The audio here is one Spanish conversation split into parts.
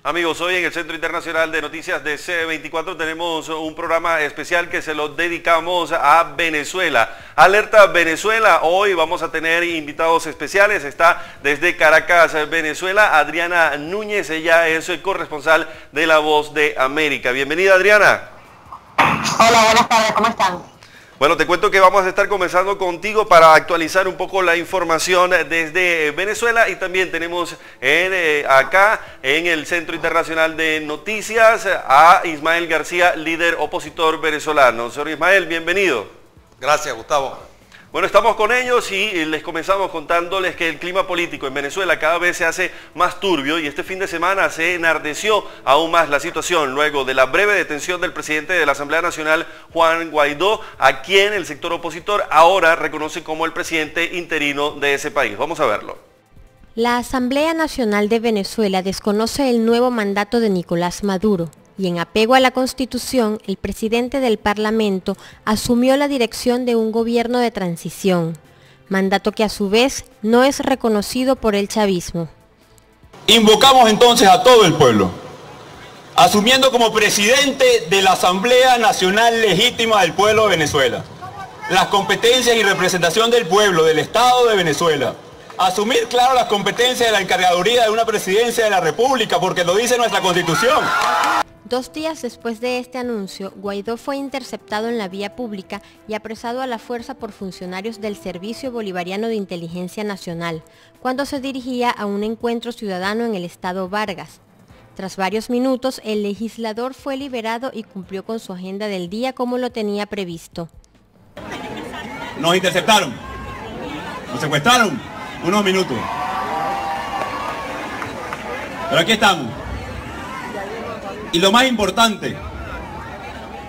Amigos, hoy en el Centro Internacional de Noticias de C24 tenemos un programa especial que se lo dedicamos a Venezuela. Alerta Venezuela, hoy vamos a tener invitados especiales. Está desde Caracas, Venezuela, Adriana Núñez. Ella es corresponsal de La Voz de América. Bienvenida, Adriana. Hola, buenas tardes, ¿cómo están? Bueno, te cuento que vamos a estar conversando contigo para actualizar un poco la información desde Venezuela, y también tenemos acá en el Centro Internacional de Noticias a Ismael García, líder opositor venezolano. Señor Ismael, bienvenido. Gracias, Gustavo. Bueno, estamos con ellos y les comenzamos contándoles que el clima político en Venezuela cada vez se hace más turbio, y este fin de semana se enardeció aún más la situación luego de la breve detención del presidente de la Asamblea Nacional, Juan Guaidó, a quien el sector opositor ahora reconoce como el presidente interino de ese país. Vamos a verlo. La Asamblea Nacional de Venezuela desconoce el nuevo mandato de Nicolás Maduro, y en apego a la Constitución, el presidente del Parlamento asumió la dirección de un gobierno de transición, mandato que a su vez no es reconocido por el chavismo. Invocamos entonces a todo el pueblo, asumiendo como presidente de la Asamblea Nacional Legítima del Pueblo de Venezuela las competencias y representación del pueblo, del Estado de Venezuela. Asumir, claro, las competencias de la encargaduría de una presidencia de la República, porque lo dice nuestra Constitución. 2 días después de este anuncio, Guaidó fue interceptado en la vía pública y apresado a la fuerza por funcionarios del Servicio Bolivariano de Inteligencia Nacional, cuando se dirigía a un encuentro ciudadano en el estado Vargas. Tras varios minutos, el legislador fue liberado y cumplió con su agenda del día como lo tenía previsto. Nos interceptaron, nos secuestraron, unos minutos. Pero aquí estamos. Y lo más importante,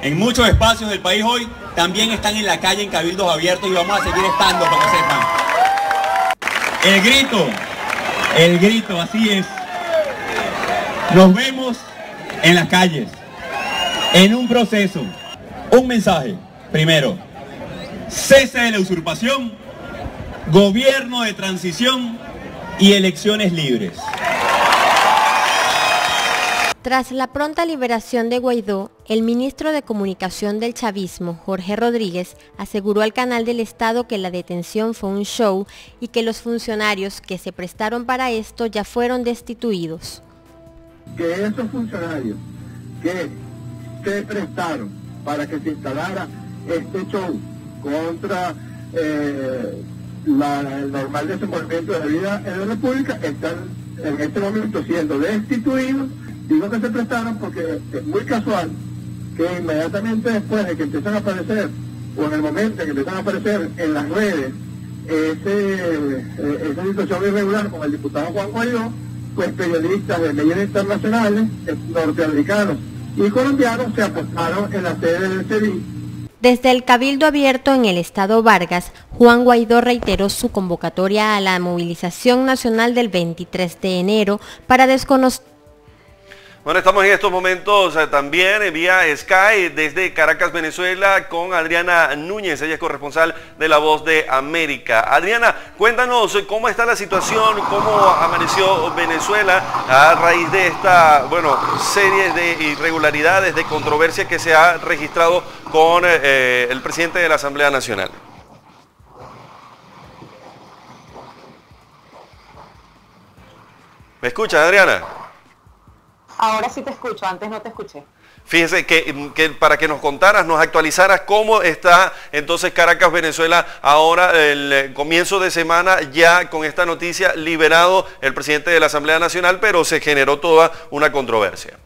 en muchos espacios del país hoy también están en la calle en cabildos abiertos, y vamos a seguir estando, para que sepan. El grito, así es. Nos vemos en las calles, en un proceso, un mensaje. Primero, cese de la usurpación, gobierno de transición y elecciones libres. Tras la pronta liberación de Guaidó, el ministro de Comunicación del chavismo, Jorge Rodríguez, aseguró al Canal del Estado que la detención fue un show y que los funcionarios que se prestaron para esto ya fueron destituidos. Que esos funcionarios que se prestaron para que se instalara este show contra el normal desenvolvimiento de la vida en la República están en este momento siendo destituidos. Digo que se prestaron porque es muy casual que inmediatamente después de que empiezan a aparecer, o en el momento en que empiezan a aparecer en las redes, esa situación irregular con el diputado Juan Guaidó, pues periodistas de medios internacionales, norteamericanos y colombianos se apostaron en la sede del CEDI. Desde el Cabildo Abierto en el estado Vargas, Juan Guaidó reiteró su convocatoria a la movilización nacional del 23 de enero para desconocer. Bueno, estamos en estos momentos también vía Sky desde Caracas, Venezuela, con Adriana Núñez. Ella es corresponsal de La Voz de América. Adriana, cuéntanos cómo está la situación, cómo amaneció Venezuela a raíz de esta, serie de irregularidades, de controversia que se ha registrado con el presidente de la Asamblea Nacional. ¿Me escuchas, Adriana? Ahora sí te escucho, antes no te escuché. Fíjese que para que nos contaras, nos actualizaras cómo está entonces Caracas, Venezuela, ahora el comienzo de semana, ya con esta noticia, liberado el presidente de la Asamblea Nacional, pero se generó toda una controversia.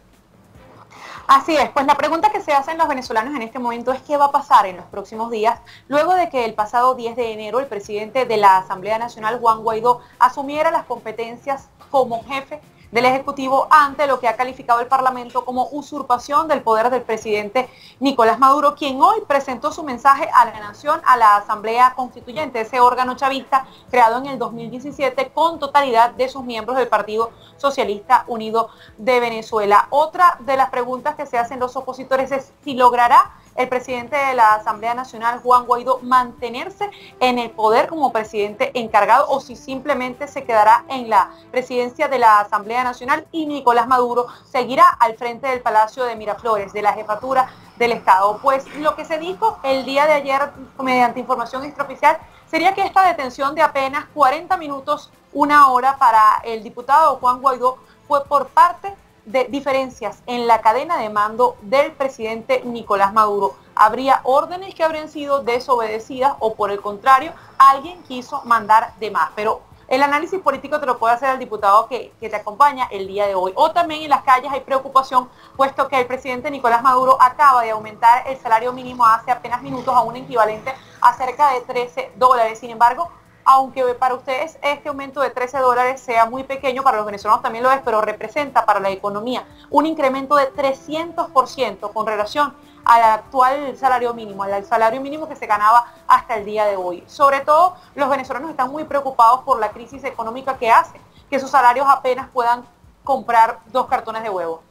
Así es, pues la pregunta que se hacen los venezolanos en este momento es qué va a pasar en los próximos días, luego de que el pasado 10 de enero el presidente de la Asamblea Nacional, Juan Guaidó, asumiera las competencias como jefe del Ejecutivo ante lo que ha calificado el Parlamento como usurpación del poder del presidente Nicolás Maduro, quien hoy presentó su mensaje a la nación, a la Asamblea Constituyente, ese órgano chavista creado en el 2017 con totalidad de sus miembros del Partido Socialista Unido de Venezuela. Otra de las preguntas que se hacen los opositores es si logrará el presidente de la Asamblea Nacional, Juan Guaidó, mantenerse en el poder como presidente encargado o si simplemente se quedará en la presidencia de la Asamblea Nacional y Nicolás Maduro seguirá al frente del Palacio de Miraflores, de la jefatura del Estado. Pues lo que se dijo el día de ayer mediante información extraoficial sería que esta detención de apenas 40 minutos, una hora para el diputado Juan Guaidó fue por parte de diferencias en la cadena de mando del presidente Nicolás Maduro. Habría órdenes que habrían sido desobedecidas o por el contrario, alguien quiso mandar de más. Pero el análisis político te lo puede hacer el diputado que te acompaña el día de hoy. O también en las calles hay preocupación, puesto que el presidente Nicolás Maduro acaba de aumentar el salario mínimo hace apenas minutos a un equivalente a cerca de $13. Sin embargo, aunque para ustedes este aumento de $13 sea muy pequeño, para los venezolanos también lo es, pero representa para la economía un incremento de 300% con relación al actual salario mínimo, al salario mínimo que se ganaba hasta el día de hoy. Sobre todo, los venezolanos están muy preocupados por la crisis económica que hace que sus salarios apenas puedan comprar 2 cartones de huevo.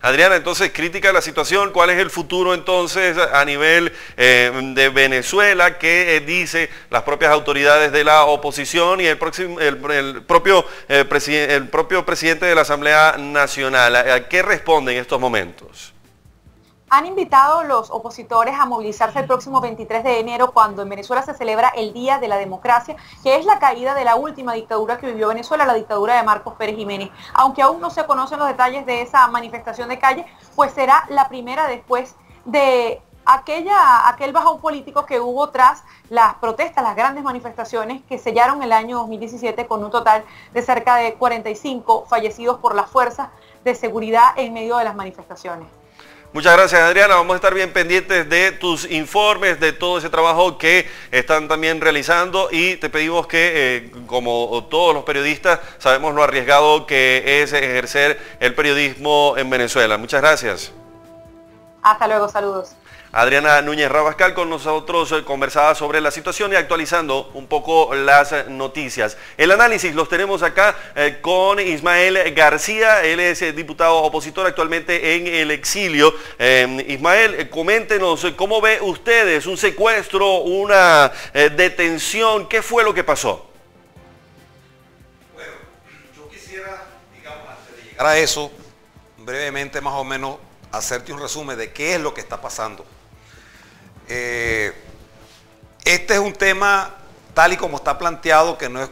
Adriana, entonces, crítica la situación, ¿cuál es el futuro entonces a nivel de Venezuela? ¿Qué dice las propias autoridades de la oposición y el propio presidente de la Asamblea Nacional? ¿A qué responde en estos momentos? Han invitado los opositores a movilizarse el próximo 23 de enero cuando en Venezuela se celebra el Día de la Democracia, que es la caída de la última dictadura que vivió Venezuela, la dictadura de Marcos Pérez Jiménez. Aunque aún no se conocen los detalles de esa manifestación de calle, pues será la primera después de aquel bajón político que hubo tras las protestas, las grandes manifestaciones que sellaron el año 2017 con un total de cerca de 45 fallecidos por las fuerzas de seguridad en medio de las manifestaciones. Muchas gracias, Adriana. Vamos a estar bien pendientes de tus informes, de todo ese trabajo que están también realizando y te pedimos que, como todos los periodistas, sabemos lo arriesgado que es ejercer el periodismo en Venezuela. Muchas gracias. Hasta luego, saludos. Adriana Núñez Rabascal con nosotros conversaba sobre la situación y actualizando un poco las noticias. El análisis los tenemos acá con Ismael García, él es diputado opositor actualmente en el exilio. Ismael, coméntenos, ¿cómo ve ustedes un secuestro, una detención? ¿Qué fue lo que pasó? Bueno, yo quisiera, digamos, antes de llegar a eso, brevemente más o menos hacerte un resumen de qué es lo que está pasando. Este es un tema tal y como está planteado, que no es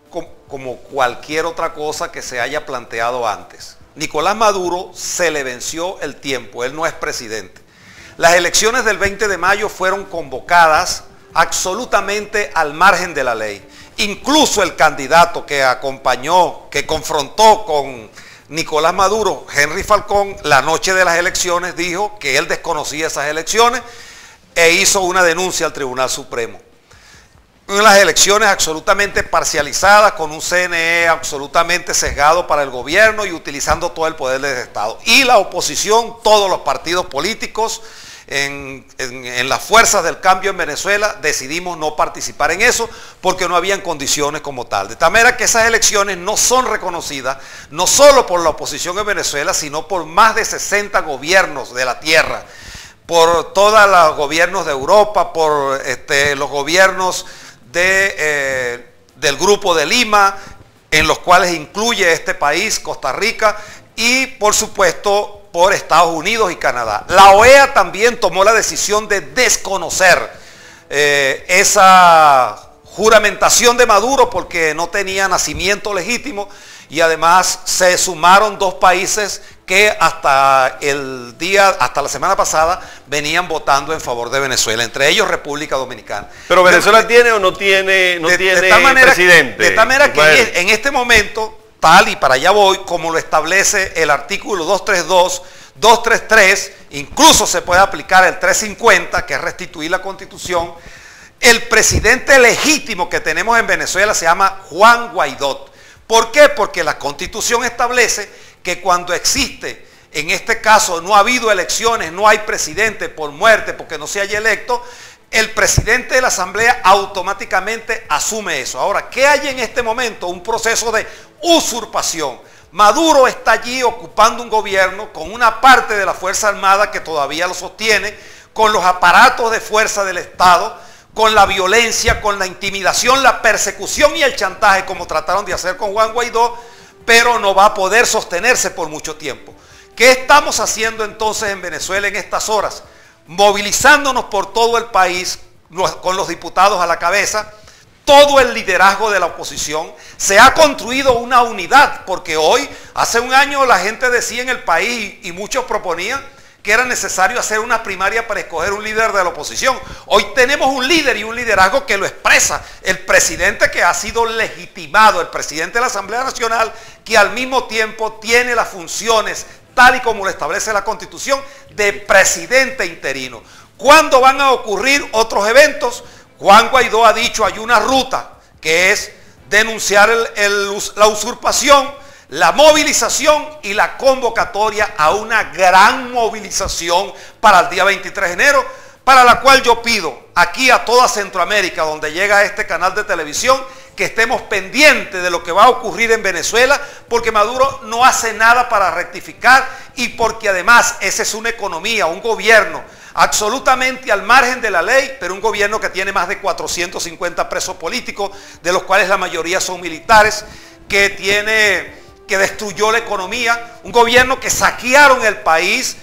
como cualquier otra cosa que se haya planteado antes. Nicolás Maduro se le venció el tiempo, él no es presidente. Las elecciones del 20 de mayo fueron convocadas absolutamente al margen de la ley. Incluso el candidato que acompañó, que confrontó con Nicolás Maduro, Henry Falcón, la noche de las elecciones dijo que él desconocía esas elecciones e hizo una denuncia al Tribunal Supremo. Unas elecciones absolutamente parcializadas, con un CNE absolutamente sesgado para el gobierno y utilizando todo el poder del Estado. Y la oposición, todos los partidos políticos, en las fuerzas del cambio en Venezuela, decidimos no participar en eso porque no habían condiciones como tal. De tal manera que esas elecciones no son reconocidas, no solo por la oposición en Venezuela, sino por más de 60 gobiernos de la tierra, por todos los gobiernos de Europa, por los gobiernos del Grupo de Lima, en los cuales incluye este país, Costa Rica, y por supuesto por Estados Unidos y Canadá. La OEA también tomó la decisión de desconocer esa juramentación de Maduro porque no tenía nacimiento legítimo, y además se sumaron 2 países que hasta la semana pasada venían votando en favor de Venezuela, entre ellos República Dominicana. ¿Pero Venezuela tiene o no tiene, presidente? De tal manera que en este momento, tal y para allá voy, como lo establece el artículo 232, 233, incluso se puede aplicar el 350, que es restituir la Constitución. El presidente legítimo que tenemos en Venezuela se llama Juan Guaidó. ¿Por qué? Porque la Constitución establece que cuando existe, en este caso no ha habido elecciones, no hay presidente por muerte, porque no se haya electo, el presidente de la Asamblea automáticamente asume eso. Ahora, ¿qué hay en este momento? Un proceso de usurpación. Maduro está allí ocupando un gobierno con una parte de la Fuerza Armada que todavía lo sostiene, con los aparatos de fuerza del Estado, con la violencia, con la intimidación, la persecución y el chantaje, como trataron de hacer con Juan Guaidó, pero no va a poder sostenerse por mucho tiempo. ¿Qué estamos haciendo entonces en Venezuela en estas horas? Movilizándonos por todo el país, con los diputados a la cabeza, todo el liderazgo de la oposición. Se ha construido una unidad, porque hoy, hace un año la gente decía en el país, y muchos proponían, que era necesario hacer una primaria para escoger un líder de la oposición. Hoy tenemos un líder y un liderazgo que lo expresa el presidente, que ha sido legitimado, el presidente de la Asamblea Nacional, que al mismo tiempo tiene las funciones, tal y como lo establece la Constitución, de presidente interino. ¿Cuándo van a ocurrir otros eventos? Juan Guaidó ha dicho, hay una ruta, que es denunciar la usurpación, la movilización y la convocatoria a una gran movilización para el día 23 de enero, para la cual yo pido aquí a toda Centroamérica, donde llega este canal de televisión, que estemos pendientes de lo que va a ocurrir en Venezuela, porque Maduro no hace nada para rectificar y porque además esa es una economía, un gobierno absolutamente al margen de la ley, pero un gobierno que tiene más de 450 presos políticos, de los cuales la mayoría son militares, que destruyó la economía, un gobierno que saquearon el país.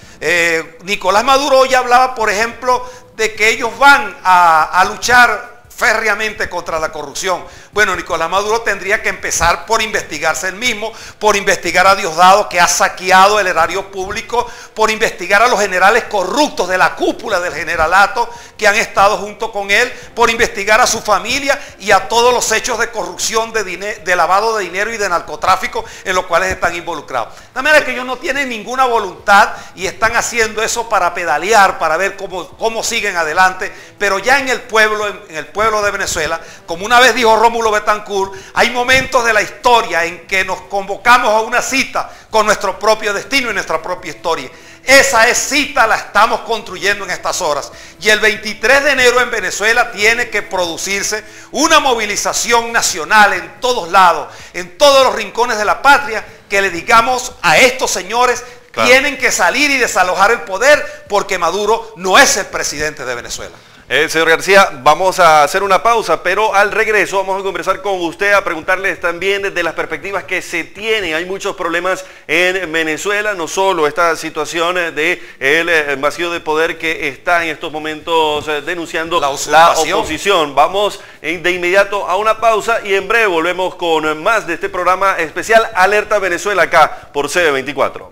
Nicolás Maduro hoy hablaba, por ejemplo, de que ellos van a luchar férreamente contra la corrupción. Bueno, Nicolás Maduro tendría que empezar por investigarse él mismo, por investigar a Diosdado, que ha saqueado el erario público, por investigar a los generales corruptos de la cúpula del generalato que han estado junto con él, por investigar a su familia y a todos los hechos de corrupción, de lavado de dinero y de narcotráfico en los cuales están involucrados. De manera que ellos no tienen ninguna voluntad y están haciendo eso para pedalear, para ver cómo siguen adelante, pero ya en el pueblo de Venezuela, como una vez dijo Rómulo Betancourt, hay momentos de la historia en que nos convocamos a una cita con nuestro propio destino y nuestra propia historia. Esa cita la estamos construyendo en estas horas. Y el 23 de enero en Venezuela tiene que producirse una movilización nacional en todos lados, en todos los rincones de la patria, que le digamos a estos señores, claro, tienen que salir y desalojar el poder, porque Maduro no es el presidente de Venezuela. Señor García, vamos a hacer una pausa, pero al regreso vamos a conversar con usted, a preguntarles también desde las perspectivas que se tienen. Hay muchos problemas en Venezuela, no solo esta situación del vacío de poder que está en estos momentos denunciando la oposición. Vamos de inmediato a una pausa y en breve volvemos con más de este programa especial Alerta Venezuela acá por CB24.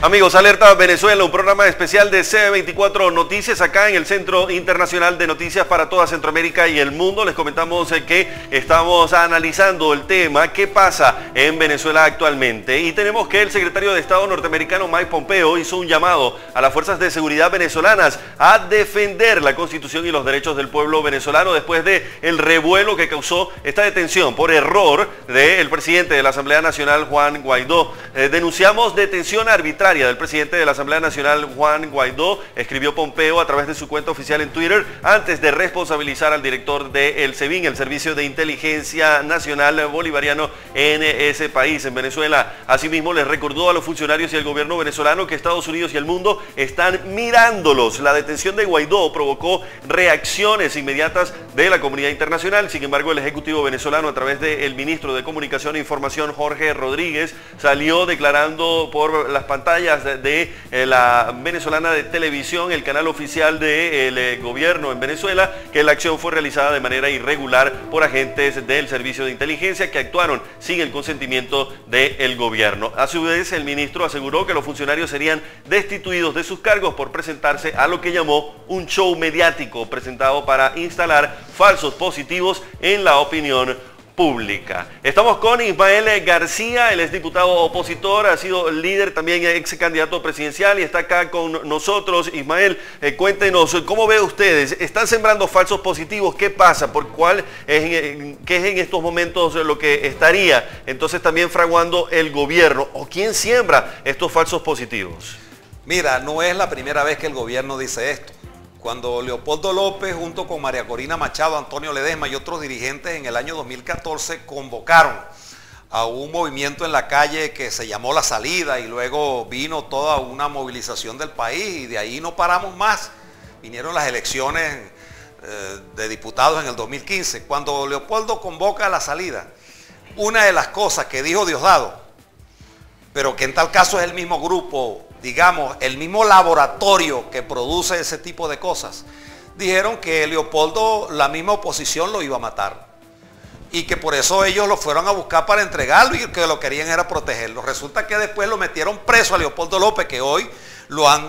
Amigos, Alerta Venezuela, un programa especial de CB24 Noticias acá en el Centro Internacional de Noticias para toda Centroamérica y el mundo. Les comentamos que estamos analizando el tema qué pasa en Venezuela actualmente y tenemos que el secretario de Estado norteamericano Mike Pompeo hizo un llamado a las fuerzas de seguridad venezolanas a defender la Constitución y los derechos del pueblo venezolano después de el revuelo que causó esta detención por error del presidente de la Asamblea Nacional, Juan Guaidó. Denunciamos detención arbitraria del presidente de la Asamblea Nacional, Juan Guaidó, escribió Pompeo a través de su cuenta oficial en Twitter, antes de responsabilizar al director del SEBIN, el Servicio de Inteligencia Nacional Bolivariano en ese país, en Venezuela. Asimismo, les recordó a los funcionarios y al gobierno venezolano que Estados Unidos y el mundo están mirándolos. La detención de Guaidó provocó reacciones inmediatas de la comunidad internacional. Sin embargo, el Ejecutivo venezolano, a través del ministro de Comunicación e Información, Jorge Rodríguez, salió declarando por las pantallas de la venezolana de televisión, el canal oficial del gobierno en Venezuela, que la acción fue realizada de manera irregular por agentes del servicio de inteligencia que actuaron sin el consentimiento del gobierno. A su vez, el ministro aseguró que los funcionarios serían destituidos de sus cargos por presentarse a lo que llamó un show mediático presentado para instalar falsos positivos en la opinión pública. Estamos con Ismael García, él es diputado opositor, ha sido líder, también ex candidato presidencial y está acá con nosotros. Ismael, cuéntenos, ¿cómo ve ustedes? ¿Están sembrando falsos positivos? ¿Qué pasa? ¿Por cuál qué es en estos momentos lo que estaría entonces también fraguando el gobierno? ¿O quién siembra estos falsos positivos? Mira, no es la primera vez que el gobierno dice esto. Cuando Leopoldo López, junto con María Corina Machado, Antonio Ledesma y otros dirigentes en el año 2014 convocaron a un movimiento en la calle que se llamó La Salida y luego vino toda una movilización del país y de ahí no paramos más. Vinieron las elecciones de diputados en el 2015. Cuando Leopoldo convoca a La Salida, una de las cosas que dijo Diosdado, pero que en tal caso es el mismo grupo, digamos, el mismo laboratorio que produce ese tipo de cosas, dijeron que Leopoldo, la misma oposición lo iba a matar y que por eso ellos lo fueron a buscar para entregarlo y que lo querían era protegerlo. Resulta que después lo metieron preso a Leopoldo López, que hoy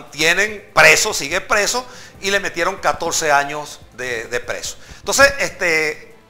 tienen preso, sigue preso, y le metieron 14 años de preso. Entonces,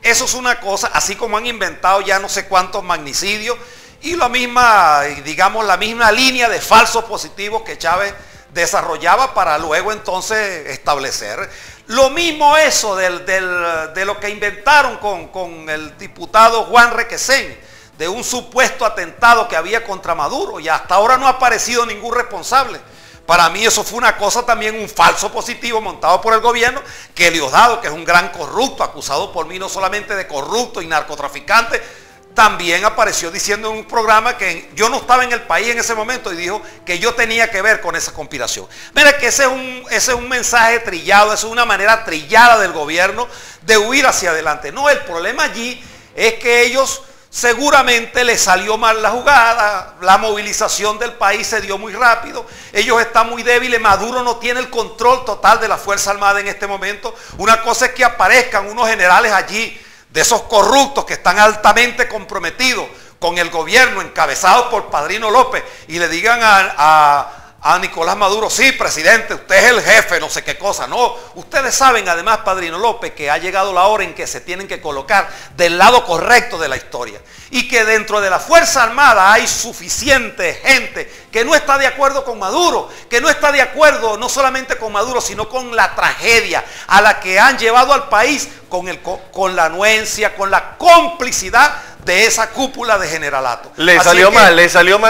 eso es una cosa, así como han inventado ya no sé cuántos magnicidios, y la misma, digamos, la misma línea de falsos positivos que Chávez desarrollaba para luego entonces establecer. Lo mismo eso de lo que inventaron con el diputado Juan Requesén, de un supuesto atentado que había contra Maduro, y hasta ahora no ha aparecido ningún responsable. Para mí eso fue una cosa también, un falso positivo montado por el gobierno, que Diosdado, que es un gran corrupto, acusado por mí no solamente de corrupto y narcotraficante, también apareció diciendo en un programa que yo no estaba en el país en ese momento y dijo que yo tenía que ver con esa conspiración. Mira que ese es un mensaje trillado, esa es una manera trillada del gobierno de huir hacia adelante. No, el problema allí es que ellos seguramente les salió mal la jugada, la movilización del país se dio muy rápido, ellos están muy débiles, Maduro no tiene el control total de la Fuerza Armada en este momento. Una cosa es que aparezcan unos generales allí, de esos corruptos que están altamente comprometidos con el gobierno, encabezados por Padrino López, y le digan a Nicolás Maduro, sí, presidente, usted es el jefe, no sé qué cosa. No, ustedes saben además, Padrino López, que ha llegado la hora en que se tienen que colocar del lado correcto de la historia, y que dentro de la Fuerza Armada hay suficiente gente que no está de acuerdo con Maduro, que no está de acuerdo no solamente con Maduro, sino con la tragedia a la que han llevado al país, con la anuencia, con la complicidad de esa cúpula de generalato. Le salió mal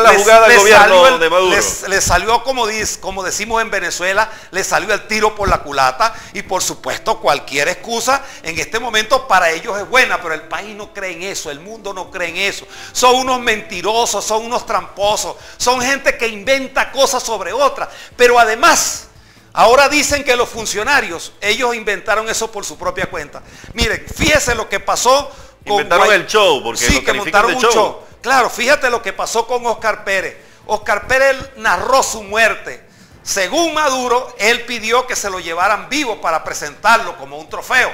la jugada al gobierno de Maduro. Le salió, como decimos en Venezuela, le salió el tiro por la culata, y por supuesto cualquier excusa en este momento para ellos es buena, pero el país no cree en eso, el mundo no cree en eso. Son unos mentirosos, son unos tramposos, son gente que inventa cosas sobre otras, pero además ahora dicen que los funcionarios, ellos inventaron eso por su propia cuenta. Miren, fíjese lo que pasó. Inventaron el show, porque sí, que montaron un show. Claro, fíjate lo que pasó con Oscar Pérez. Oscar Pérez narró su muerte. Según Maduro, él pidió que se lo llevaran vivo para presentarlo como un trofeo.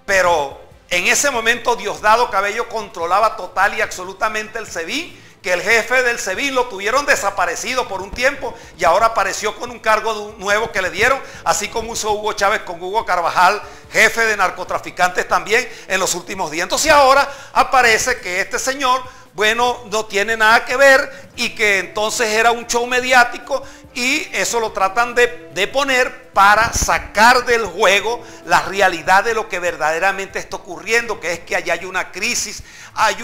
Pero en ese momento Diosdado Cabello controlaba total y absolutamente el SEBIN, que el jefe del SEBIN lo tuvieron desaparecido por un tiempo y ahora apareció con un cargo nuevo que le dieron, así como hizo Hugo Chávez con Hugo Carvajal, jefe de narcotraficantes también en los últimos días. Entonces ahora aparece que este señor, bueno, no tiene nada que ver y que entonces era un show mediático y eso lo tratan de poner para sacar del juego la realidad de lo que verdaderamente está ocurriendo, que es que allá hay una crisis, hay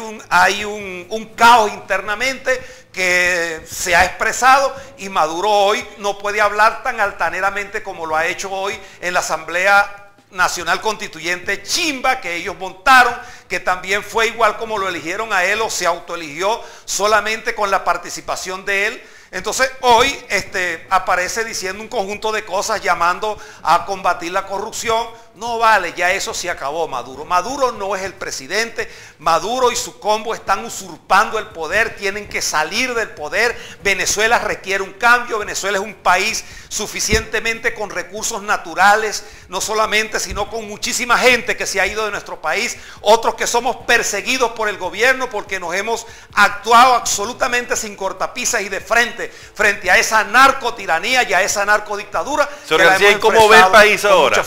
un caos internamente que se ha expresado y Maduro hoy no puede hablar tan altaneramente como lo ha hecho hoy en la Asamblea Nacional Constituyente chimba que ellos montaron, que también fue igual como lo eligieron a él o se autoeligió solamente con la participación de él. Entonces hoy aparece diciendo un conjunto de cosas llamando a combatir la corrupción. No vale, ya eso se acabó Maduro. Maduro no es el presidente. Maduro y su combo están usurpando el poder, tienen que salir del poder. Venezuela requiere un cambio. Venezuela es un país suficientemente con recursos naturales, no solamente, sino con muchísima gente que se ha ido de nuestro país. Otros que somos perseguidos por el gobierno porque nos hemos actuado absolutamente sin cortapisas y de frente a esa narcotiranía y a esa narcodictadura. Señor García, ¿y cómo ve el país ahora?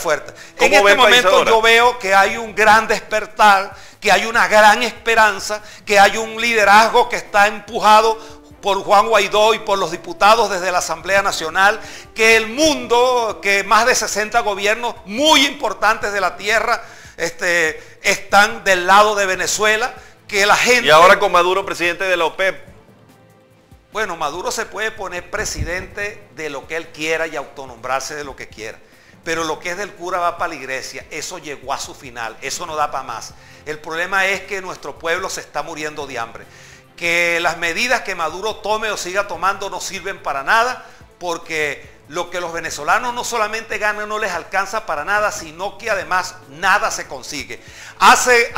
En este momento yo veo que hay un gran despertar, que hay una gran esperanza, que hay un liderazgo que está empujado por Juan Guaidó y por los diputados desde la Asamblea Nacional, que el mundo, que más de 60 gobiernos muy importantes de la tierra están del lado de Venezuela, que la gente... Y ahora con Maduro, presidente de la OPEP. Bueno, Maduro se puede poner presidente de lo que él quiera y autonombrarse de lo que quiera. Pero lo que es del cura va para la iglesia, eso llegó a su final, eso no da para más. El problema es que nuestro pueblo se está muriendo de hambre. Que las medidas que Maduro tome o siga tomando no sirven para nada, porque lo que los venezolanos no solamente ganan no les alcanza para nada, sino que además nada se consigue. Hace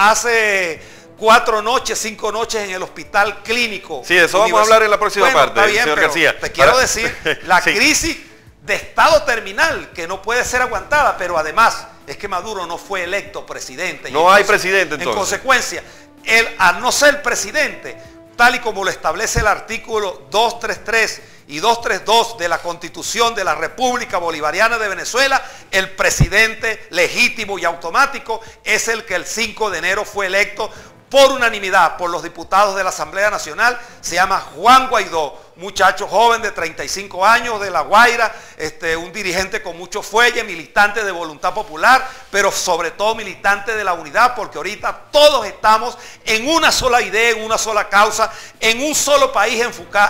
4 noches, 5 noches en el hospital clínico. Sí, eso vamos a hablar en la próxima parte, está bien, señor pero García. Te quiero decir, la sí. crisis de estado terminal que no puede ser aguantada, pero además es que Maduro no fue electo presidente. No hay presidente entonces. En consecuencia, él al no ser presidente, tal y como lo establece el artículo 233 y 232 de la Constitución de la República Bolivariana de Venezuela, el presidente legítimo y automático es el que el 5 de enero fue electo por unanimidad por los diputados de la Asamblea Nacional. Se llama Juan Guaidó, muchacho joven de 35 años de La Guaira, un dirigente con mucho fuelle, militante de Voluntad Popular, pero sobre todo militante de la unidad, porque ahorita todos estamos en una sola idea, en una sola causa, en un solo país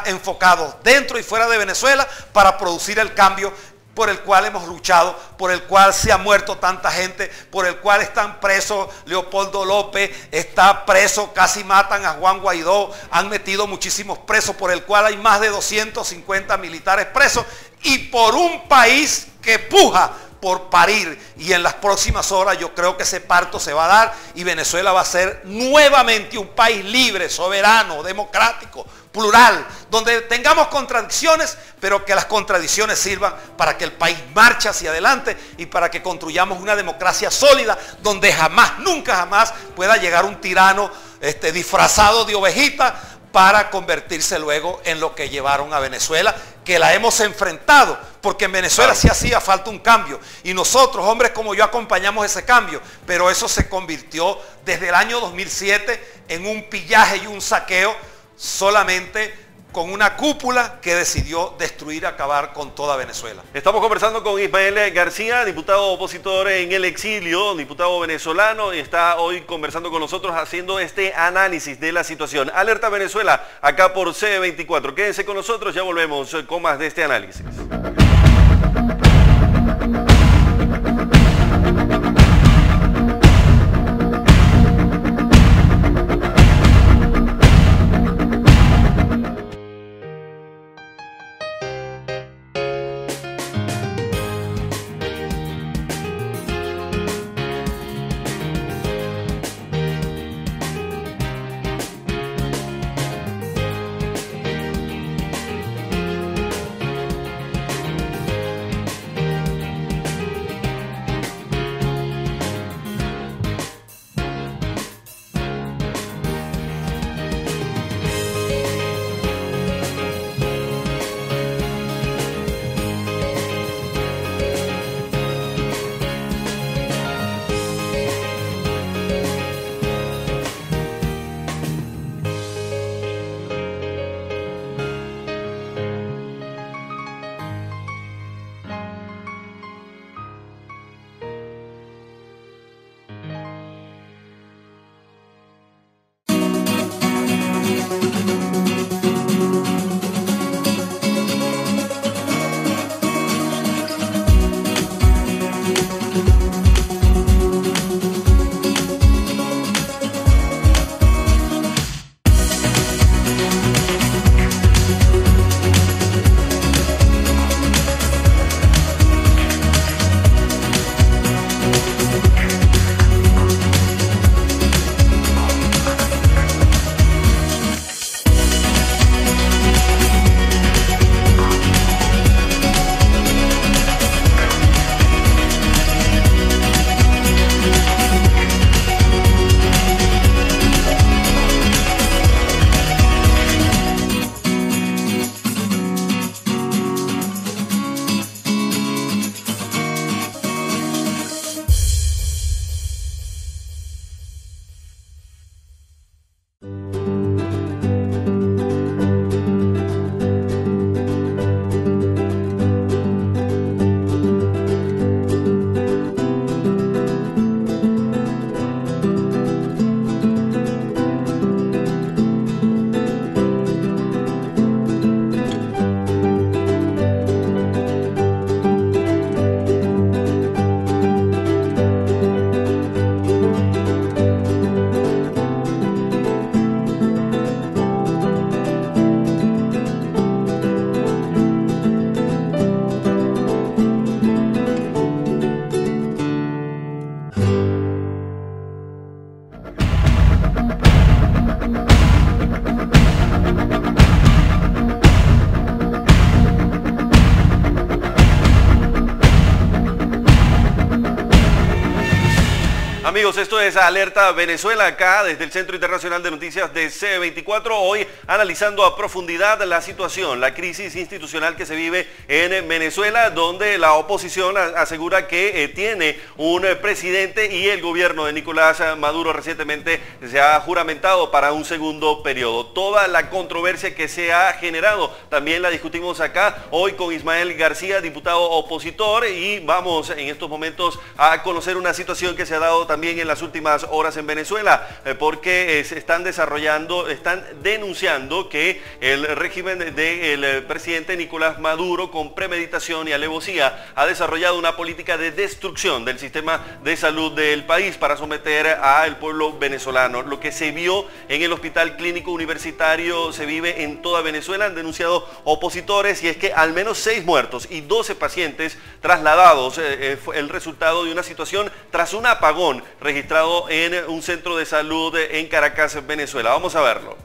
enfocados dentro y fuera de Venezuela para producir el cambio por el cual hemos luchado, por el cual se ha muerto tanta gente, por el cual están presos Leopoldo López, está preso, casi matan a Juan Guaidó, han metido muchísimos presos, por el cual hay más de 250 militares presos, y por un país que puja por parir, y en las próximas horas yo creo que ese parto se va a dar y Venezuela va a ser nuevamente un país libre, soberano, democrático, plural, donde tengamos contradicciones, pero que las contradicciones sirvan para que el país marche hacia adelante y para que construyamos una democracia sólida, donde jamás, nunca jamás pueda llegar un tirano disfrazado de ovejita para convertirse luego en lo que llevaron a Venezuela, que la hemos enfrentado, porque en Venezuela sí hacía falta un cambio, y nosotros, hombres como yo, acompañamos ese cambio, pero eso se convirtió desde el año 2007 en un pillaje y un saqueo, solamente con una cúpula que decidió destruir, acabar con toda Venezuela. Estamos conversando con Ismael García, diputado opositor en el exilio, diputado venezolano, y está hoy conversando con nosotros haciendo este análisis de la situación. Alerta Venezuela, acá por C24. Quédense con nosotros, ya volvemos con más de este análisis. Amigos, esto es Alerta Venezuela, acá desde el Centro Internacional de Noticias de C24, hoy analizando a profundidad la situación, la crisis institucional que se vive en Venezuela, donde la oposición asegura que tiene un presidente y el gobierno de Nicolás Maduro recientemente se ha juramentado para un segundo periodo. Toda la controversia que se ha generado también la discutimos acá hoy con Ismael García, diputado opositor, y vamos en estos momentos a conocer una situación que se ha dado también en las últimas horas en Venezuela, porque se están denunciando que el régimen del presidente Nicolás Maduro, con premeditación y alevosía, ha desarrollado una política de destrucción del sistema de salud del país para someter al pueblo venezolano. Lo que se vio en el Hospital Clínico Universitario se vive en toda Venezuela, han denunciado opositores, y es que al menos 6 muertos y 12 pacientes trasladados fue el resultado de una situación tras un apagón registrado en un centro de salud en Caracas, Venezuela. Vamos a verlo.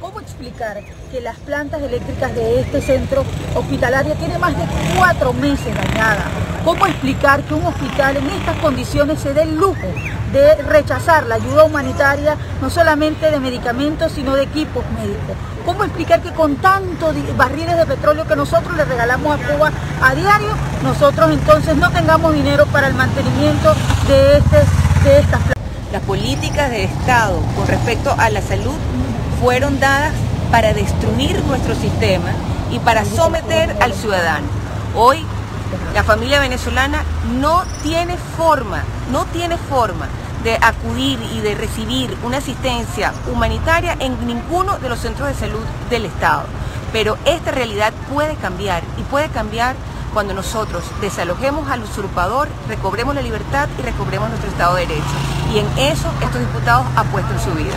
¿Cómo explicar que las plantas eléctricas de este centro hospitalario tienen más de 4 meses dañadas? ¿Cómo explicar que un hospital en estas condiciones se dé el lujo de rechazar la ayuda humanitaria, no solamente de medicamentos, sino de equipos médicos? ¿Cómo explicar que con tantos barriles de petróleo que nosotros le regalamos a Cuba a diario, nosotros entonces no tengamos dinero para el mantenimiento de estas plantas? Las políticas de Estado con respecto a la salud fueron dadas para destruir nuestro sistema y para someter al ciudadano. Hoy la familia venezolana no tiene forma de acudir y de recibir una asistencia humanitaria en ninguno de los centros de salud del Estado. Pero esta realidad puede cambiar, y puede cambiar cuando nosotros desalojemos al usurpador, recobremos la libertad y recobremos nuestro Estado de Derecho. Y en eso estos diputados apuestan su vida.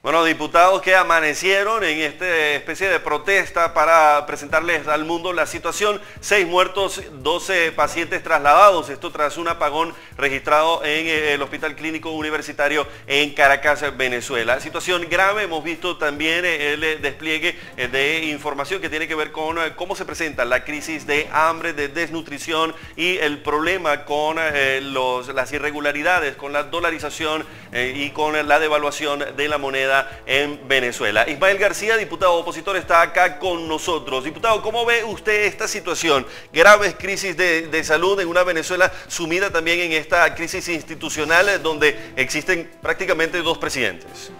Bueno, diputados que amanecieron en esta especie de protesta para presentarles al mundo la situación. 6 muertos, 12 pacientes trasladados. Esto tras un apagón registrado en el Hospital Clínico Universitario en Caracas, Venezuela. Situación grave. Hemos visto también el despliegue de información que tiene que ver con cómo se presenta la crisis de hambre, de desnutrición y el problema con las irregularidades, con la dolarización y con la devaluación de la moneda en Venezuela. Ismael García, diputado opositor, está acá con nosotros. Diputado, ¿cómo ve usted esta situación? Graves crisis de salud en una Venezuela sumida también en esta crisis institucional donde existen prácticamente 2 presidentes.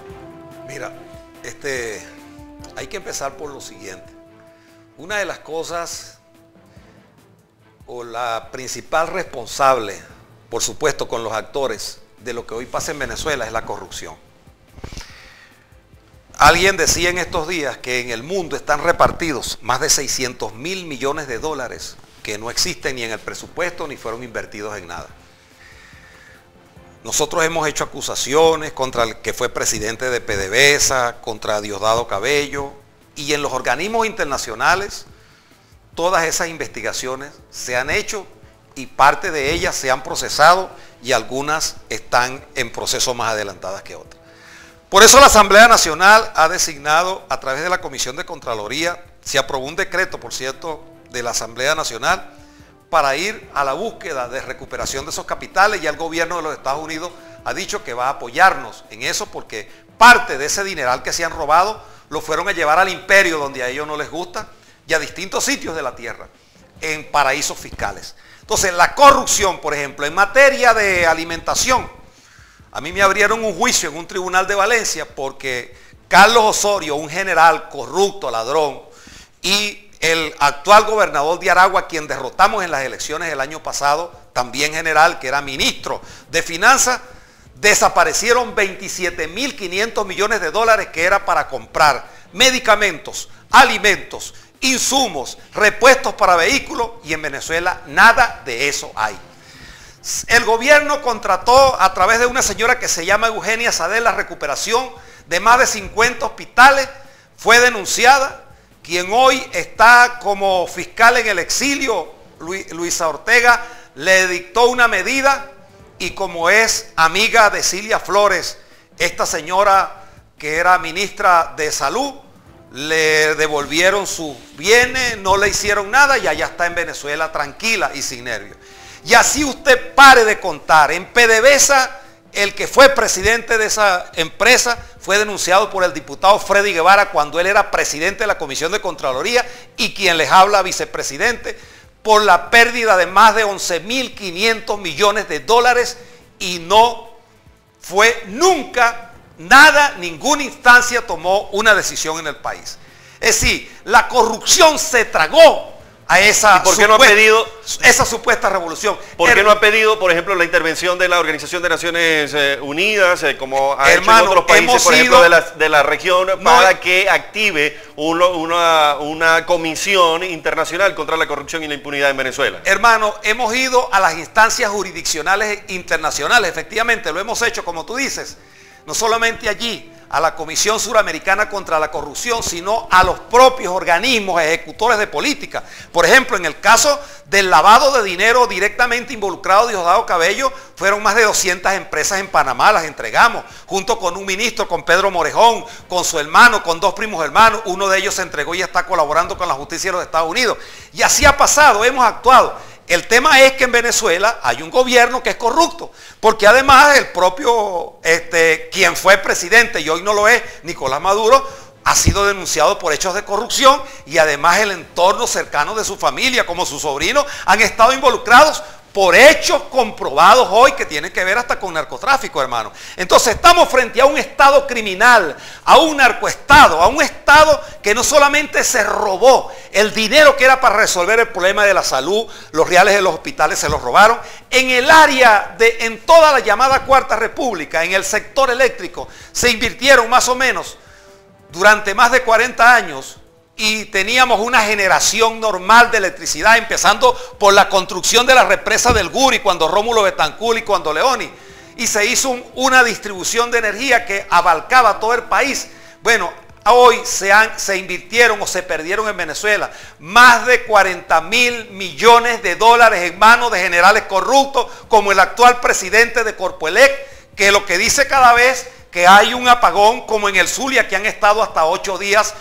Mira, hay que empezar por lo siguiente. Una de las cosas, o la principal responsable, por supuesto con los actores de lo que hoy pasa en Venezuela, es la corrupción. Alguien decía en estos días que en el mundo están repartidos más de 600.000 millones de dólares que no existen ni en el presupuesto ni fueron invertidos en nada. Nosotros hemos hecho acusaciones contra el que fue presidente de PDVSA, contra Diosdado Cabello, y en los organismos internacionales todas esas investigaciones se han hecho y parte de ellas se han procesado y algunas están en proceso más adelantadas que otras. Por eso la Asamblea Nacional ha designado a través de la Comisión de Contraloría, se aprobó un decreto, por cierto, de la Asamblea Nacional para ir a la búsqueda de recuperación de esos capitales, y el gobierno de los Estados Unidos ha dicho que va a apoyarnos en eso porque parte de ese dineral que se han robado lo fueron a llevar al imperio donde a ellos no les gusta y a distintos sitios de la tierra, en paraísos fiscales. Entonces la corrupción, por ejemplo, en materia de alimentación, a mí me abrieron un juicio en un tribunal de Valencia porque Carlos Osorio, un general corrupto, ladrón, y el actual gobernador de Aragua, quien derrotamos en las elecciones del año pasado, también general, que era ministro de Finanzas, desaparecieron 27.500 millones de dólares que era para comprar medicamentos, alimentos, insumos, repuestos para vehículos, y en Venezuela nada de eso hay. El gobierno contrató a través de una señora que se llama Eugenia Sadel la recuperación de más de 50 hospitales, fue denunciada. Quien hoy está como fiscal en el exilio, Luisa Ortega, le dictó una medida, y como es amiga de Cilia Flores, esta señora que era ministra de Salud, le devolvieron sus bienes, no le hicieron nada y allá está en Venezuela tranquila y sin nervios. Y así usted pare de contar. En PDVSA el que fue presidente de esa empresa fue denunciado por el diputado Freddy Guevara cuando él era presidente de la Comisión de Contraloría y quien les habla vicepresidente por la pérdida de más de 11.500 millones de dólares y no fue nunca nada, ninguna instancia tomó una decisión en el país. Es decir, la corrupción se tragó a esa, ¿y por qué no ha pedido esa supuesta revolución? ¿Por qué no ha pedido, por ejemplo, la intervención de la Organización de Naciones Unidas, como ha hecho en otros países, por ejemplo, de la región, para que active una comisión internacional contra la corrupción y la impunidad en Venezuela? Hermano, hemos ido a las instancias jurisdiccionales internacionales, efectivamente, lo hemos hecho, como tú dices, no solamente allí, a la Comisión Suramericana contra la Corrupción, sino a los propios organismos ejecutores de política. Por ejemplo, en el caso del lavado de dinero directamente involucrado Diosdado Cabello, fueron más de 200 empresas en Panamá, las entregamos, junto con un ministro, con Pedro Morejón, con su hermano, con dos primos hermanos, uno de ellos se entregó y está colaborando con la justicia de los Estados Unidos. Y así ha pasado, hemos actuado. El tema es que en Venezuela hay un gobierno que es corrupto, porque además el propio, quien fue presidente y hoy no lo es, Nicolás Maduro, ha sido denunciado por hechos de corrupción y además el entorno cercano de su familia, como sus sobrinos, han estado involucrados por hechos comprobados hoy que tienen que ver hasta con narcotráfico, hermano. Entonces estamos frente a un estado criminal, a un narcoestado, a un estado que no solamente se robó el dinero que era para resolver el problema de la salud, los reales de los hospitales se los robaron, en el área en toda la llamada Cuarta República, en el sector eléctrico, se invirtieron más o menos durante más de 40 años y teníamos una generación normal de electricidad, empezando por la construcción de la represa del Guri, cuando Rómulo Betancourt y cuando Leoni, y se hizo una distribución de energía que abarcaba todo el país. Bueno, hoy se invirtieron o se perdieron en Venezuela más de 40.000 millones de dólares en manos de generales corruptos, como el actual presidente de Corpoelec, que lo que dice cada vez que hay un apagón, como en el Zulia, que han estado hasta 8 días,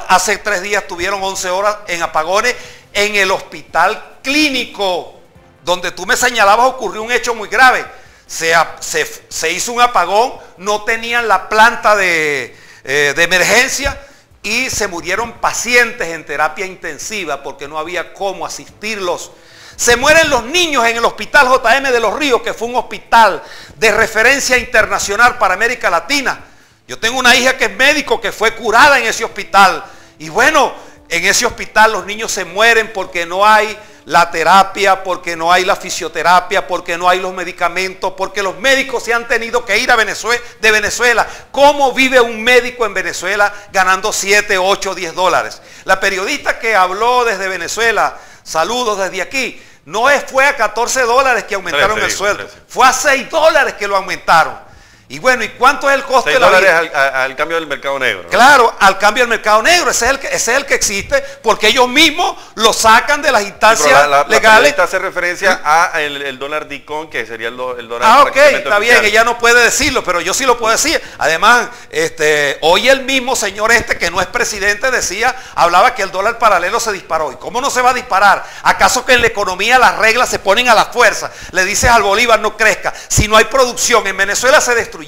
hace 3 días tuvieron 11 horas en apagones, en el hospital clínico, donde tú me señalabas, ocurrió un hecho muy grave, se hizo un apagón, no tenían la planta de emergencia y se murieron pacientes en terapia intensiva porque no había cómo asistirlos. Se mueren los niños en el Hospital JM de Los Ríos, que fue un hospital de referencia internacional para América Latina. Yo tengo una hija que es médico, que fue curada en ese hospital. Y bueno, en ese hospital los niños se mueren porque no hay la terapia, porque no hay la fisioterapia, porque no hay los medicamentos, porque los médicos se han tenido que ir de Venezuela. ¿Cómo vive un médico en Venezuela ganando 7, 8, 10 dólares? La periodista que habló desde Venezuela, saludos desde aquí, no fue a 14 dólares que aumentaron el sueldo, fue a 6 dólares que lo aumentaron. Y bueno, ¿y cuánto es el costo de la vida? 6 dólares al cambio del mercado negro, ¿no? Claro, al cambio del mercado negro, ese es el que existe, porque ellos mismos lo sacan de las instancias legales. La hace referencia a el dólar DICON, que sería el dólar. Ah, ok, está bien, ella no puede decirlo, pero yo sí lo puedo decir. Además, hoy el mismo señor que no es presidente, hablaba que el dólar paralelo se disparó. ¿Y cómo no se va a disparar? ¿Acaso que en la economía las reglas se ponen a la fuerza? Le dices al bolívar no crezca. Si no hay producción, en Venezuela se destruyeron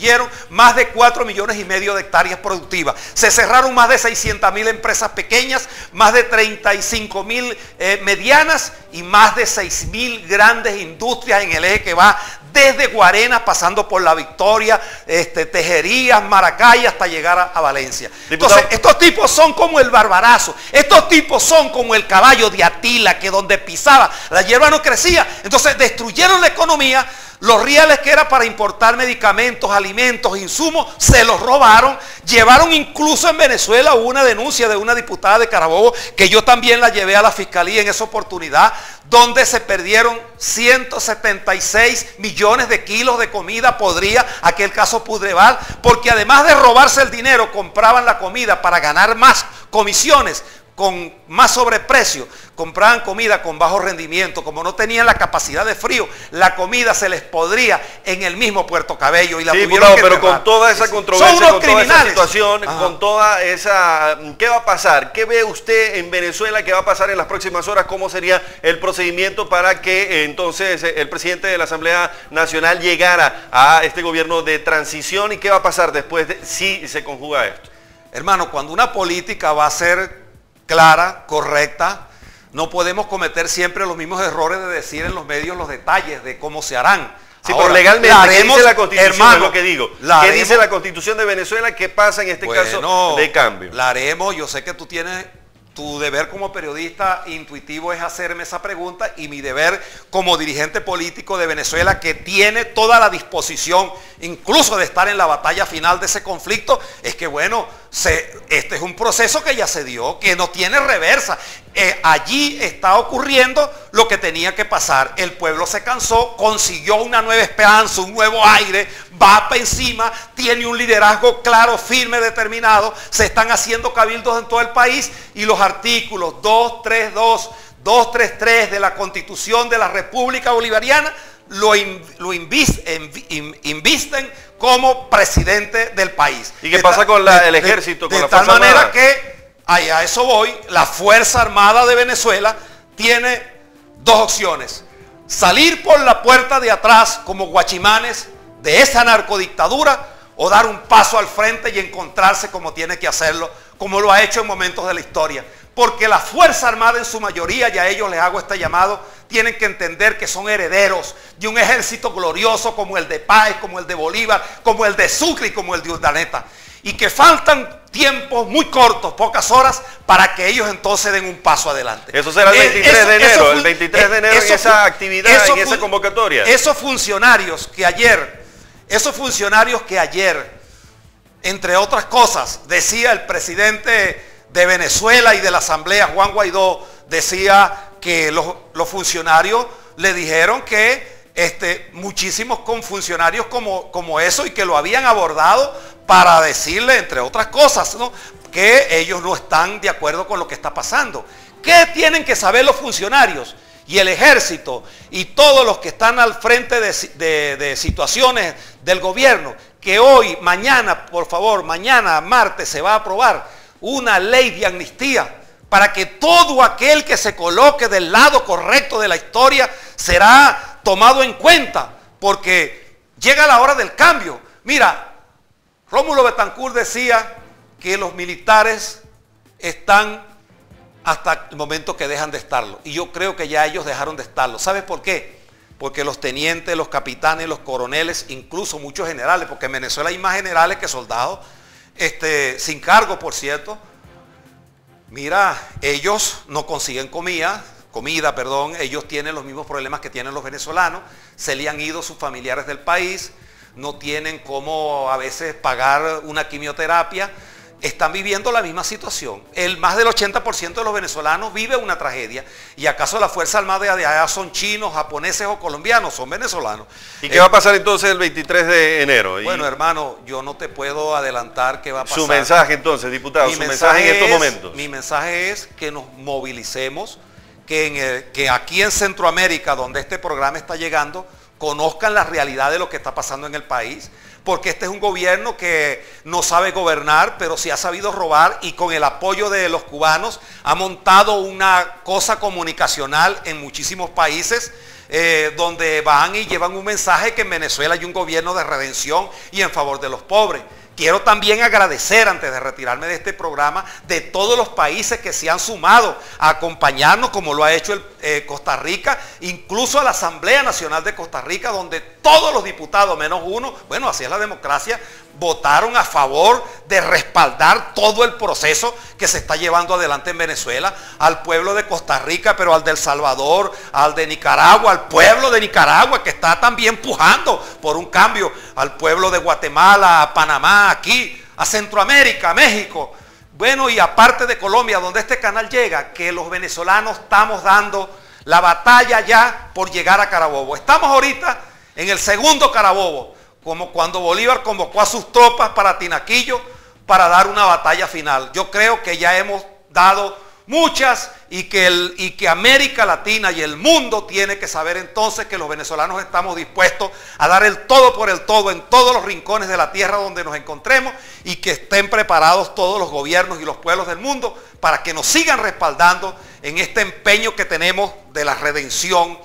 más de 4,5 millones de hectáreas productivas. Se cerraron más de 600.000 empresas pequeñas, más de 35.000 medianas y más de 6.000 grandes industrias en el eje que va desde Guarenas, pasando por La Victoria, Tejerías, Maracay, hasta llegar a Valencia. Diputado. Entonces, estos tipos son como el Barbarazo, estos tipos son como el caballo de Atila, que donde pisaba la hierba no crecía. Entonces destruyeron la economía. Los reales que era para importar medicamentos, alimentos, insumos, se los robaron. Llevaron incluso en Venezuela una denuncia de una diputada de Carabobo, que yo también la llevé a la fiscalía en esa oportunidad, donde se perdieron 176 millones de kilos de comida podrida, aquel caso Pudreval, porque además de robarse el dinero, compraban la comida para ganar más comisiones con más sobreprecio, compraban comida con bajo rendimiento, como no tenían la capacidad de frío, la comida se les podría en el mismo Puerto Cabello y la tuvieron que pero enterrar. con toda esa controversia, con criminales. toda esa situación, Ajá. con toda esa... ¿Qué va a pasar? ¿Qué ve usted en Venezuela? ¿Qué va a pasar en las próximas horas? ¿Cómo sería el procedimiento para que entonces el presidente de la Asamblea Nacional llegara a este gobierno de transición? ¿Y qué va a pasar después si se conjuga esto? Hermano, cuando una política va a ser clara, correcta, no podemos cometer siempre los mismos errores de decir en los medios los detalles de cómo se harán. Sí, ahora, pero legalmente, ¿qué dice la Constitución? hermano, es lo que digo. ¿Qué dice la Constitución de Venezuela? ¿Qué pasa en este caso de cambio? La haremos. Yo sé que tú tienes... Tu deber como periodista intuitivo es hacerme esa pregunta, y mi deber como dirigente político de Venezuela, que tiene toda la disposición incluso de estar en la batalla final de ese conflicto, es que bueno, este es un proceso que ya se dio, que no tiene reversa. Allí está ocurriendo lo que tenía que pasar. El pueblo se cansó, consiguió una nueva esperanza, un nuevo aire, va para encima, tiene un liderazgo claro, firme, determinado. Se están haciendo cabildos en todo el país, y los artículos 232, 233 de la Constitución de la República Bolivariana lo invisten como presidente del país. ¿Y qué pasa con el ejército, con la Fuerza Armada? De tal manera que, a eso voy, la Fuerza Armada de Venezuela tiene dos opciones: salir por la puerta de atrás como guachimanes de esa narcodictadura, o dar un paso al frente y encontrarse como tiene que hacerlo, como lo ha hecho en momentos de la historia. Porque la Fuerza Armada en su mayoría, y a ellos les hago este llamado, tienen que entender que son herederos de un ejército glorioso como el de Páez, como el de Bolívar, como el de Sucre y como el de Urdaneta. Y que faltan tiempos muy cortos, pocas horas, para que ellos entonces den un paso adelante. Eso será el 23 de enero, el 23 de enero en esa actividad, en esa convocatoria. Esos funcionarios que ayer, entre otras cosas, decía el presidente de Venezuela y de la Asamblea, Juan Guaidó, decía que los funcionarios le dijeron que muchísimos funcionarios como eso, y que lo habían abordado para decirle, entre otras cosas, ¿no?, que ellos no están de acuerdo con lo que está pasando. ¿Qué tienen que saber los funcionarios y el ejército y todos los que están al frente de situaciones del gobierno? Que hoy, mañana, por favor, mañana martes se va a aprobar una ley de amnistía, para que todo aquel que se coloque del lado correcto de la historia será tomado en cuenta, porque llega la hora del cambio. Mira, Rómulo Betancourt decía que los militares están hasta el momento que dejan de estarlo, y yo creo que ya ellos dejaron de estarlo. ¿Sabes por qué? Porque los tenientes, los capitanes, los coroneles, incluso muchos generales, porque en Venezuela hay más generales que soldados, sin cargo, por cierto. Mira, ellos no consiguen comida, ellos tienen los mismos problemas que tienen los venezolanos, se le han ido sus familiares del país, no tienen cómo a veces pagar una quimioterapia, están viviendo la misma situación. Más del 80% de los venezolanos vive una tragedia. ¿Y acaso la Fuerza Armada de allá son chinos, japoneses o colombianos? Son venezolanos. ¿Y qué va a pasar entonces el 23 de enero? Bueno, hermano, yo no te puedo adelantar qué va a pasar. Su mensaje entonces, diputado, su mensaje en estos momentos. Mi mensaje es que nos movilicemos, que aquí en Centroamérica, donde este programa está llegando, conozcan la realidad de lo que está pasando en el país, porque este es un gobierno que no sabe gobernar, pero sí ha sabido robar, y con el apoyo de los cubanos ha montado una cosa comunicacional en muchísimos países, donde van y llevan un mensaje que en Venezuela hay un gobierno de redención y en favor de los pobres. Quiero también agradecer, antes de retirarme de este programa, de todos los países que se han sumado a acompañarnos, como lo ha hecho Costa Rica, incluso a la Asamblea Nacional de Costa Rica, donde todos los diputados, menos uno, bueno, así es la democracia, votaron a favor de respaldar todo el proceso que se está llevando adelante en Venezuela, al pueblo de Costa Rica, pero al de El Salvador, al de Nicaragua, al pueblo de Nicaragua, que está también pujando por un cambio, al pueblo de Guatemala, a Panamá, aquí, a Centroamérica, a México. Bueno, y aparte de Colombia, donde este canal llega, que los venezolanos estamos dando la batalla ya por llegar a Carabobo. Estamos ahorita en el segundo Carabobo, como cuando Bolívar convocó a sus tropas para Tinaquillo para dar una batalla final. Yo creo que ya hemos dado muchas, y que América Latina y el mundo tiene que saber entonces que los venezolanos estamos dispuestos a dar el todo por el todo en todos los rincones de la tierra donde nos encontremos, y que estén preparados todos los gobiernos y los pueblos del mundo para que nos sigan respaldando en este empeño que tenemos de la redención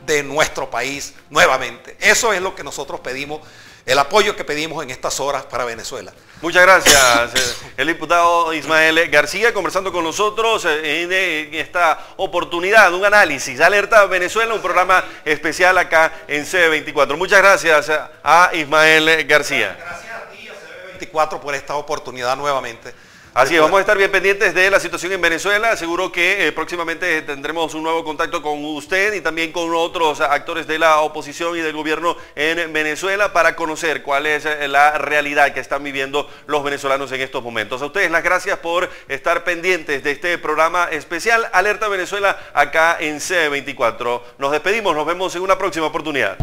de nuestro país nuevamente. Eso es lo que nosotros pedimos, el apoyo que pedimos en estas horas para Venezuela. Muchas gracias, el diputado Ismael García, conversando con nosotros en esta oportunidad, un análisis, Alerta Venezuela, un programa especial acá en CB24. Muchas gracias a Ismael García. Gracias a ti, a CB24, por esta oportunidad nuevamente. Así es, vamos a estar bien pendientes de la situación en Venezuela. Seguro que próximamente tendremos un nuevo contacto con usted y también con otros actores de la oposición y del gobierno en Venezuela para conocer cuál es la realidad que están viviendo los venezolanos en estos momentos. A ustedes las gracias por estar pendientes de este programa especial Alerta Venezuela acá en CB24. Nos despedimos, nos vemos en una próxima oportunidad.